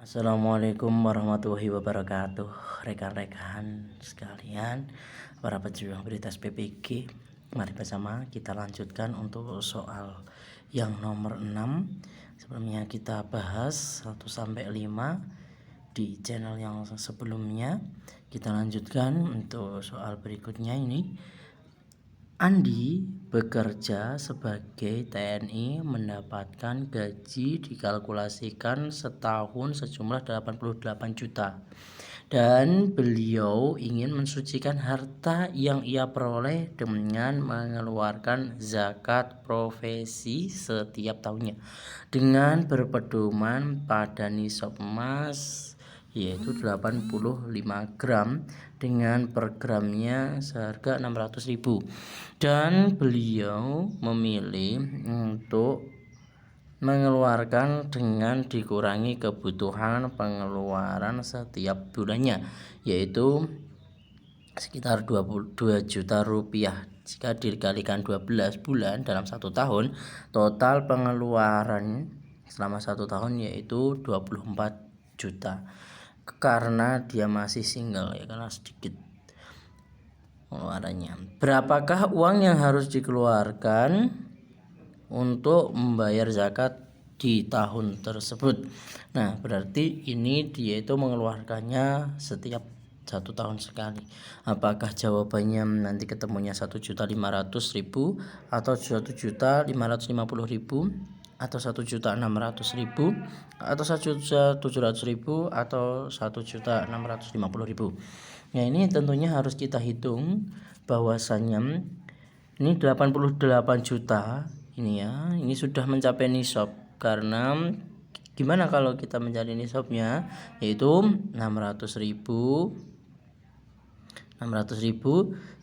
Assalamualaikum warahmatullahi wabarakatuh. Rekan-rekan sekalian, para pejuang berita PPG, mari bersama kita lanjutkan untuk soal yang nomor 6. Sebelumnya kita bahas 1 sampai 5 di channel yang sebelumnya. Kita lanjutkan untuk soal berikutnya ini. Andi bekerja sebagai TNI mendapatkan gaji dikalkulasikan setahun sejumlah 88 juta dan beliau ingin mensucikan harta yang ia peroleh dengan mengeluarkan zakat profesi setiap tahunnya dengan berpedoman pada nisab emas yaitu 85 gram dengan per gramnya seharga 600.000 dan beliau memilih untuk mengeluarkan dengan dikurangi kebutuhan pengeluaran setiap bulannya yaitu sekitar 22 juta rupiah. Jika dikalikan 12 bulan dalam 1 tahun, total pengeluaran selama 1 tahun yaitu 24 juta. Karena dia masih single ya, karena sedikit pengeluarannya. Berapakah uang yang harus dikeluarkan untuk membayar zakat di tahun tersebut? Nah, berarti ini dia itu mengeluarkannya setiap 1 tahun sekali. Apakah jawabannya nanti ketemunya 1.500.000 atau 1.550.000 atau 1.600.000 atau 1.700.000 atau 1.650.000? Nah, ini tentunya harus kita hitung bahwasannya ini 88 juta ini ya, ini sudah mencapai nisab. Karena gimana kalau kita mencari nisabnya, yaitu 600.000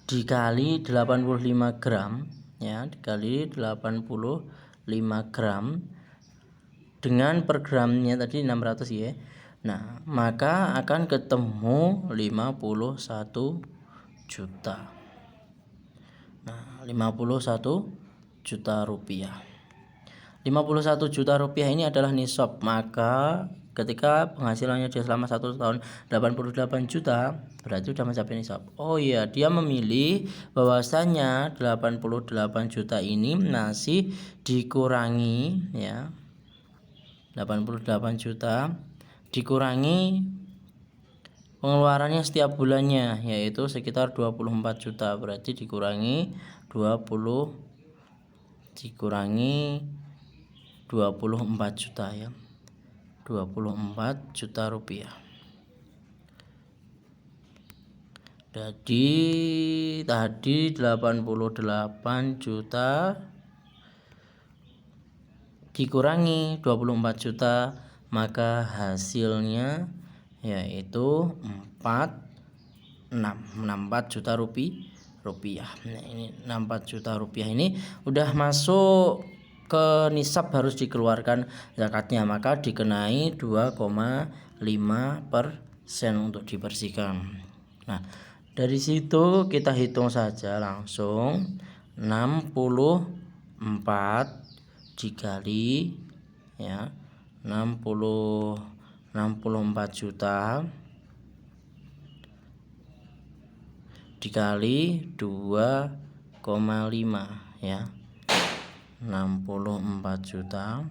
dikali 85 gram ya, dikali 85 gram dengan per gramnya tadi 600 ya. Nah, maka akan ketemu 51 juta. Nah, 51 juta rupiah. 51 juta rupiah ini adalah nisab. Maka ketika penghasilannya dia selama 1 tahun 88 juta, berarti sudah mencapai nisab. Oh iya, dia memilih bahwasanya 88 juta ini masih dikurangi ya. 88 juta dikurangi pengeluarannya setiap bulannya yaitu sekitar 24 juta. Berarti dikurangi 24 juta ya. 24 juta rupiah. Jadi tadi 88 juta dikurangi 24 juta, maka hasilnya yaitu 64 juta rupiah. Nah, ini 64 juta rupiah ini udah masuk ke nisab, harus dikeluarkan zakatnya, maka dikenai 2,5% untuk dibersihkan. Nah, dari situ kita hitung saja langsung 64 dikali ya 64 juta dikali 2,5 ya, 64 juta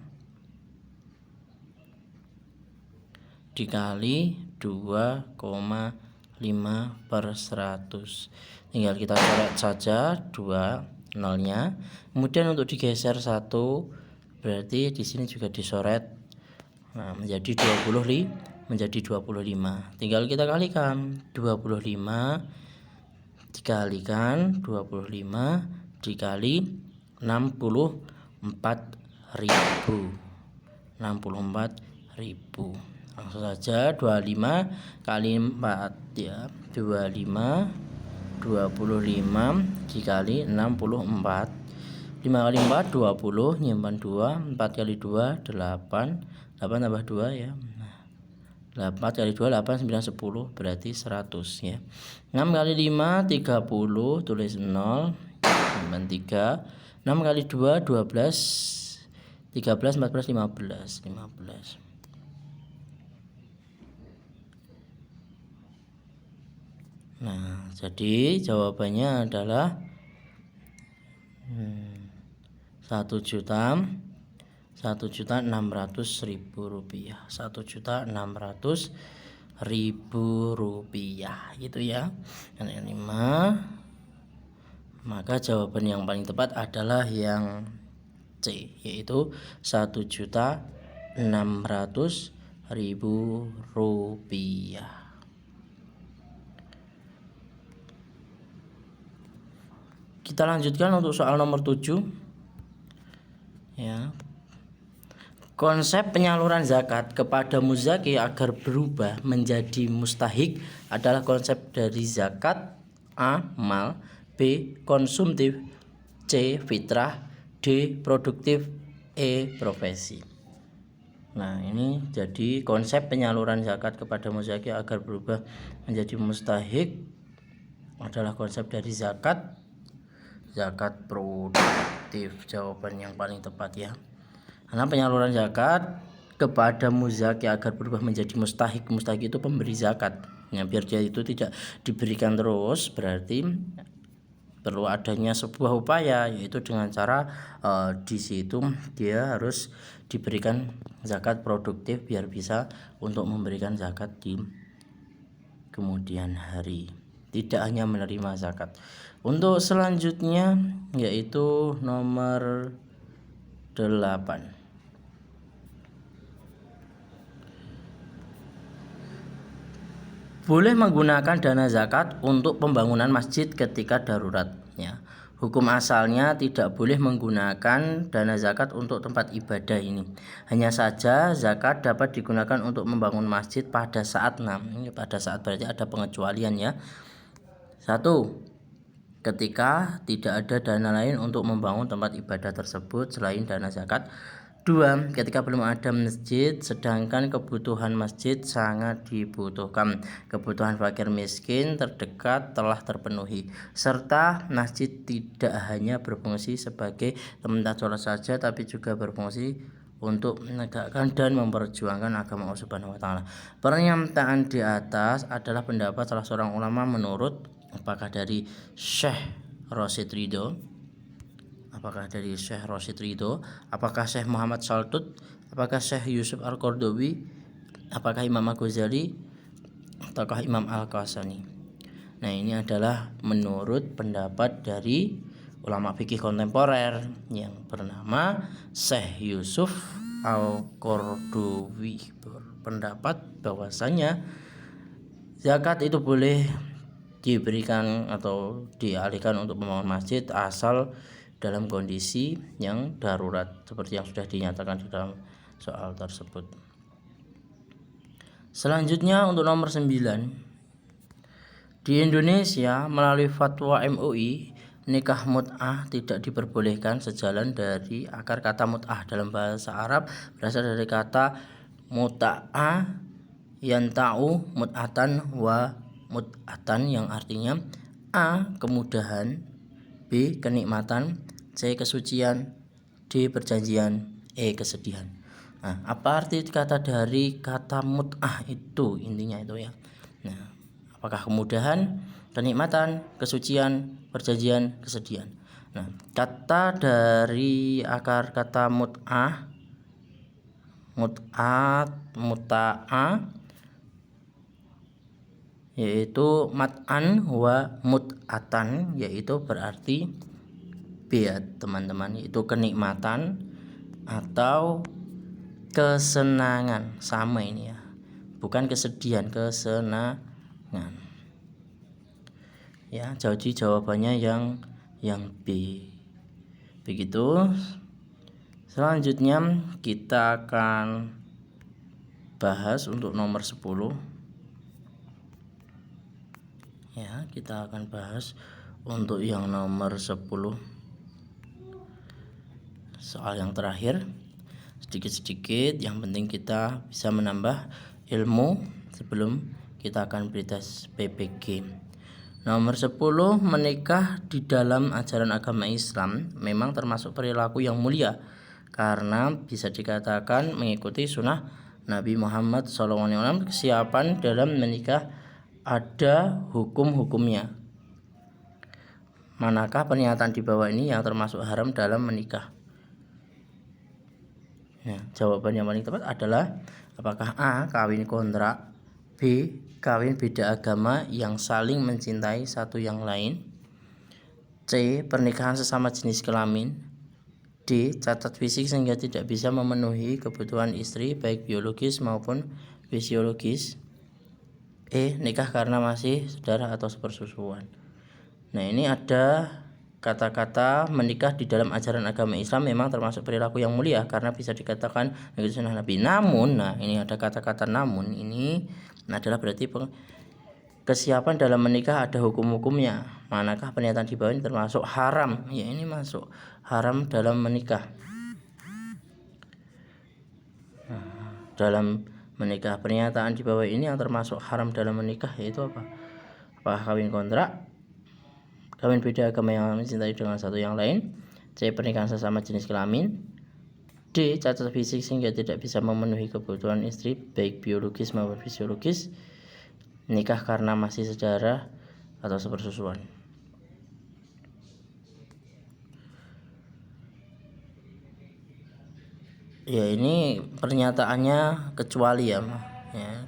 dikali 2,5/100. Tinggal kita coret saja 2 nolnya, kemudian untuk digeser 1 berarti di sini juga disoret. Nah, menjadi 25. Tinggal kita kalikan 25 dikalikan 25 dikali 64.000. Langsung saja 25 kali 4 ya, 25 dikali 64. 5 kali 4 20, nyimpan 2, 4 kali 2 8 tambah 2 ya. 8 kali 2 8, 9, 10 berarti 100 ya. 6 kali 5 30, tulis 0, nyimpan 3. 6 kali 2 12, 13, 14, 15. Nah, jadi jawabannya adalah 1.600.000 rupiah. 1.600.000 rupiah gitu ya. Dan yang 5, maka jawaban yang paling tepat adalah yang C, yaitu 1.600.000 rupiah. Kita lanjutkan untuk soal nomor 7 ya. Konsep penyaluran zakat kepada muzaki agar berubah menjadi mustahik adalah konsep dari zakat A. Mal, B. Konsumtif, C. Fitrah, D. Produktif, E. Profesi. Nah, ini jadi konsep penyaluran zakat kepada muzaki agar berubah menjadi mustahik adalah konsep dari zakat produktif. Jawaban yang paling tepat ya. Karena penyaluran zakat kepada muzaki agar berubah menjadi mustahik. Mustahik itu pemberi zakat. Nah, biar dia itu tidak diberikan terus, berarti perlu adanya sebuah upaya, yaitu dengan cara di situ dia harus diberikan zakat produktif biar bisa untuk memberikan zakat di kemudian hari, tidak hanya menerima zakat. Untuk selanjutnya yaitu nomor 8. Boleh menggunakan dana zakat untuk pembangunan masjid ketika darurat ya. Hukum asalnya tidak boleh menggunakan dana zakat untuk tempat ibadah ini. Hanya saja zakat dapat digunakan untuk membangun masjid pada saat pada saat berarti ada pengecualian ya. 1. Ketika tidak ada dana lain untuk membangun tempat ibadah tersebut selain dana zakat. 2. Ketika belum ada masjid sedangkan kebutuhan masjid sangat dibutuhkan, kebutuhan fakir miskin terdekat telah terpenuhi, serta masjid tidak hanya berfungsi sebagai tempat sholat saja tapi juga berfungsi untuk menegakkan dan memperjuangkan agama Allah Subhanahu wa taala. Pernyataan di atas adalah pendapat salah seorang ulama menurut apakah dari Syekh Rosyid Ridho, apakah Syekh Muhammad Saltut, apakah Syekh Yusuf Al-Qardawi, apakah Imam Al-Ghazali, ataukah Imam Al-Kasani. Nah, ini adalah menurut pendapat dari ulama fikih kontemporer yang bernama Syekh Yusuf Al-Qardawi, berpendapat bahwasanya zakat itu boleh diberikan atau dialihkan untuk membangun masjid asal dalam kondisi yang darurat seperti yang sudah dinyatakan di dalam soal tersebut. Selanjutnya untuk nomor 9. Di Indonesia melalui fatwa MUI nikah mut'ah tidak diperbolehkan sejalan dari akar kata mut'ah dalam bahasa Arab berasal dari kata muta'ah yanta'u mut'atan wa mut'atan yang artinya A. kemudahan, B. kenikmatan, C. kesucian, D. perjanjian, E. kesedihan. Nah, apa arti kata dari kata mut'ah itu? Intinya itu ya. Nah, apakah kemudahan, kenikmatan, kesucian, perjanjian, kesedihan? Nah, kata dari akar kata mut'ah, muta'ah yaitu mat'an wa mut'atan, yaitu berarti B ya teman-teman, yaitu kenikmatan atau kesenangan. Sama ini ya, bukan kesedihan, kesenangan ya. Jadi jawabannya yang B. Begitu. Selanjutnya kita akan bahas untuk nomor 10 ya. Kita akan bahas untuk yang nomor 10, soal yang terakhir. Sedikit-sedikit yang penting kita bisa menambah ilmu sebelum kita akan beri tes PPG. Nomor 10, menikah di dalam ajaran agama Islam memang termasuk perilaku yang mulia karena bisa dikatakan mengikuti sunnah Nabi Muhammad SAW. Kesiapan dalam menikah ada hukum-hukumnya. Manakah pernyataan di bawah ini yang termasuk haram dalam menikah? Nah, jawaban yang paling tepat adalah apakah A. kawin kontrak, B. kawin beda agama yang saling mencintai satu yang lain, C. pernikahan sesama jenis kelamin, D. cacat fisik sehingga tidak bisa memenuhi kebutuhan istri baik biologis maupun fisiologis, E. nikah karena masih saudara atau sepersusuan. Nah, ini ada kata-kata menikah di dalam ajaran agama Islam memang termasuk perilaku yang mulia karena bisa dikatakan mengikuti sunnah Nabi. Namun, nah ini ada kata-kata namun, ini adalah berarti kesiapan dalam menikah ada hukum-hukumnya. Manakah pernyataan di bawah ini termasuk haram? Ya, ini masuk haram dalam menikah. Dalam menikah, pernyataan di bawah ini yang termasuk haram dalam menikah yaitu apa? Apakah kawin kontrak, kawin beda agama yang mencintai dengan satu yang lain, C. pernikahan sesama jenis kelamin, D. cacat fisik sehingga tidak bisa memenuhi kebutuhan istri baik biologis maupun fisiologis, nikah karena masih saudara atau sepersusuan. Ya, ini pernyataannya kecuali ya.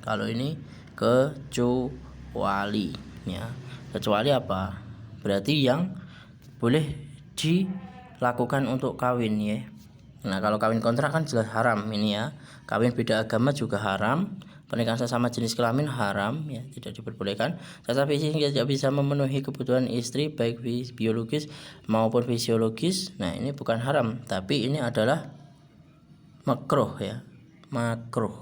Kalau ini kecuali ya. Kecuali apa? Berarti yang boleh dilakukan untuk kawin ya. Nah, kalau kawin kontrak kan jelas haram ini ya. Kawin beda agama juga haram. Pernikahan sesama jenis kelamin haram ya, tidak diperbolehkan. Cacat fisik tidak bisa memenuhi kebutuhan istri baik biologis maupun fisiologis. Nah, ini bukan haram, tapi ini adalah makruh ya, makruh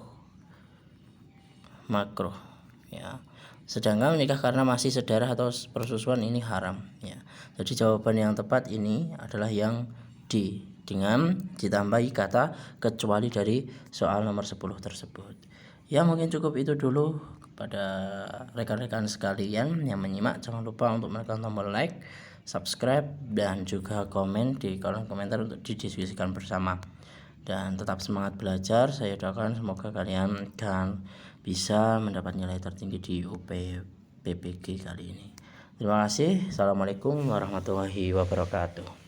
ya. Sedangkan menikah karena masih saudara atau persusuan ini haram ya. Jadi jawaban yang tepat ini adalah yang D dengan ditambahi kata kecuali dari soal nomor 10 tersebut. Ya, mungkin cukup itu dulu. Kepada rekan-rekan sekalian yang menyimak, jangan lupa untuk menekan tombol like, subscribe, dan juga komen di kolom komentar untuk didiskusikan bersama. Dan tetap semangat belajar. Saya doakan semoga kalian akan bisa mendapat nilai tertinggi di UPPBG kali ini. Terima kasih. Assalamualaikum warahmatullahi wabarakatuh.